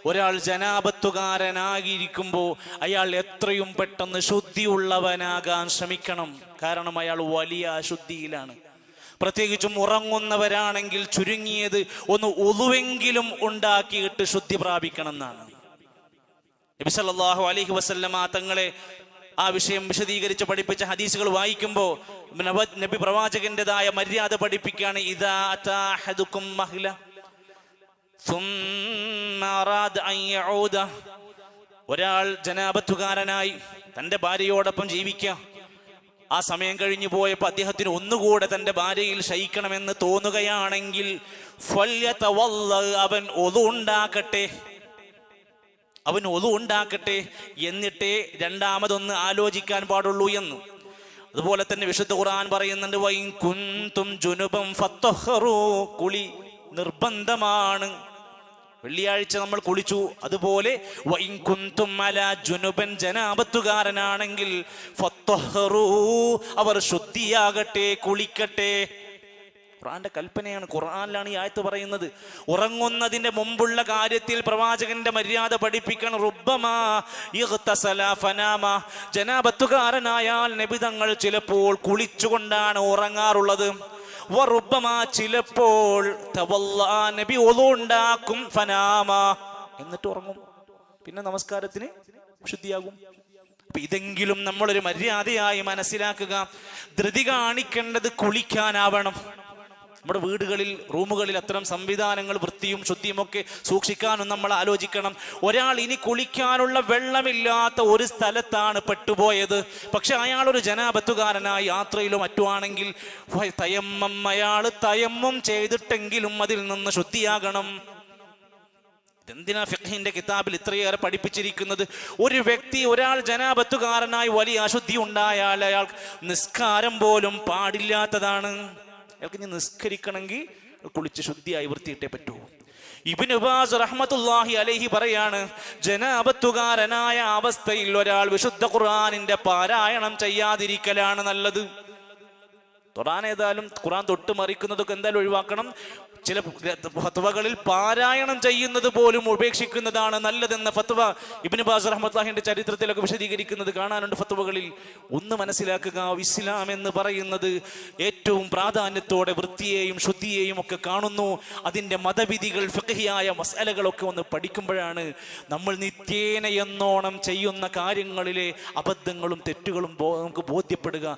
ഒരാൾ ജനാപത്തുകാരനായിരിക്കുമ്പോൾ അയാൾ എത്രയും പെട്ടെന്ന് ശുദ്ധിയുള്ളവനാകാൻ ശ്രമിക്കണം. കാരണം അയാൾ വലിയ അശുദ്ധിയിലാണ്. പ്രത്യേകിച്ചും ഉറങ്ങുന്നവരാണെങ്കിൽ ചുരുങ്ങിയത് ഒന്ന് ഉളുവെങ്കിലും ഉണ്ടാക്കിയിട്ട് ശുദ്ധി പ്രാപിക്കണം എന്നാണ്. നബി സല്ലല്ലാഹു അലൈഹി വസല്ലമ തങ്ങളെ ആ വിഷയം വിശദീകരിച്ച് പഠിപ്പിച്ച ഹദീസുകൾ വായിക്കുമ്പോൾ നബി പ്രവാചകന്റേതായ മര്യാദ പഠിപ്പിക്കുകയാണ്. ഇദാ അതാ അഹദുകും മഹ്ല സുമ്മ അറാദ അൻ യഊദ, ഒരാൾ ജനാപത്തുകാരനായി തൻ്റെ ഭാര്യയോടൊപ്പം ജീവിക്കുക. ആ സമയം കഴിഞ്ഞു പോയപ്പോൾ അദ്ദേഹത്തിന് ഒന്നുകൂടെ തൻ്റെ ഭാര്യയിൽ ശയിക്കണമെന്ന് തോന്നുകയാണെങ്കിൽ അവൻ ഒളു ഉണ്ടാക്കട്ടെ, എന്നിട്ടേ രണ്ടാമതൊന്ന് ആലോചിക്കാൻ പാടുള്ളൂ എന്ന്. അതുപോലെ തന്നെ വിശുദ്ധ ഖുർആൻ പറയുന്നുണ്ട്, വഇൻ കുൻതും ജുനുബൻ ഫത്തഹറു, കുളി നിർബന്ധമാണ്. വെള്ളിയാഴ്ച നമ്മൾ കുളിച്ചു, അതുപോലെ വഇൻ കുൻതും അലാ ജുനുബൻ, ജനാപത്തുകാരനാണെങ്കിൽ ഫത്തഹറു, അവർ ശുദ്ധിയാകട്ടെ, കുളിക്കട്ടെ. ഖുർആന്റെ കൽപ്പനയാണ്, ഖുർആനിലാണ് ഈ ആയത്ത് പറയുന്നത്. ഉറങ്ങുന്നതിന്റെ മുമ്പുള്ള കാര്യത്തിൽ പ്രവാചകന്റെ മര്യാദ പഠിപ്പിക്കണം. റുബ്ബമാ ഇഗ്തസല ഫനാമ, ജനാപത്തുകാരനായാൽ നബി തങ്ങൾ ചിലപ്പോൾ കുളിച്ചുകൊണ്ടാണ് ഉറങ്ങാറുള്ളത്. വറുബ്ബമാ, ചിലപ്പോൾ തവല്ലാ, നബി ഒളു ഉണ്ടാക്കും, ഫനാമ, എന്നിട്ട് ഉറങ്ങും, പിന്നെ നമസ്കാരത്തിന് ശുദ്ധിയാകും. അപ്പൊ ഇതെങ്കിലും നമ്മളൊരു മര്യാദയായി മനസ്സിലാക്കുക. ധൃതി കാണിക്കേണ്ടത് കുളിക്കാനാവണം. നമ്മുടെ വീടുകളിൽ, റൂമുകളിൽ അത്തരം സംവിധാനങ്ങൾ, വൃത്തിയും ശുദ്ധിയും ഒക്കെ സൂക്ഷിക്കാനും നമ്മൾ ആലോചിക്കണം. ഒരാൾ ഇനി കുളിക്കാനുള്ള വെള്ളമില്ലാത്ത ഒരു സ്ഥലത്താണ് പെട്ടുപോയത്. പക്ഷെ അയാൾ ഒരു ജനാപത്തുകാരനായി യാത്രയിലോ മറ്റുമാണെങ്കിൽ അയാൾ തയമ്മം ചെയ്തിട്ടെങ്കിലും അതിൽ നിന്ന് ശുദ്ധിയാകണം. എന്തിനാ ഫിഖ്ഹിന്റെ കിതാബിൽ ഇത്രയേറെ പഠിപ്പിച്ചിരിക്കുന്നത്? ഒരു വ്യക്തി, ഒരാൾ ജനാപത്തുകാരനായി വലിയ അശുദ്ധി ഉണ്ടായാൽ അയാൾ നിസ്കാരം പോലും പാടില്ലാത്തതാണ്. അയാൾക്ക് ഇനി നിസ്കരിക്കണമെങ്കിൽ കുളിച്ച് ശുദ്ധിയായി വൃത്തിയിട്ടേ പറ്റൂ. ഇബ്നു ബാസ് റഹ്മത്തുള്ളാഹി അലൈഹി പറയാണ്, ജനാപത്തുകാരനായ അവസ്ഥയിൽ ഒരാൾ വിശുദ്ധ ഖുർആനിന്റെ പാരായണം ചെയ്യാതിരിക്കലാണ് നല്ലത്. ഖുർആൻ ഏതായാലും ഖുർആൻ തൊട്ട് മറിക്കുന്നതൊക്കെ എന്തായാലും ഒഴിവാക്കണം. ചില ഫത്വകളിൽ പാരായണം ചെയ്യുന്നത് പോലും ഉപേക്ഷിക്കുന്നതാണ് നല്ലതെന്ന ഫത്വ ഇബ്നു ബാസ് റഹ്മത്തുള്ളാഹിന്റെ ചരിത്രത്തിലൊക്കെ വിശദീകരിക്കുന്നത് കാണാനുണ്ട് ഫത്വകളിൽ. ഒന്ന് മനസ്സിലാക്കുക, ഇസ്ലാം എന്ന് പറയുന്നത് ഏറ്റവും പ്രാധാന്യത്തോടെ വൃത്തിയെയും ശുദ്ധിയെയും ഒക്കെ കാണുന്നു. അതിൻ്റെ മതവിധികൾ, ഫിഖ്ഹിയായ മസലകളൊക്കെ ഒന്ന് പഠിക്കുമ്പോഴാണ് നമ്മൾ നിത്യേന എന്നോണം ചെയ്യുന്ന കാര്യങ്ങളിലെ അബദ്ധങ്ങളും തെറ്റുകളും നമുക്ക് ബോധ്യപ്പെടുക.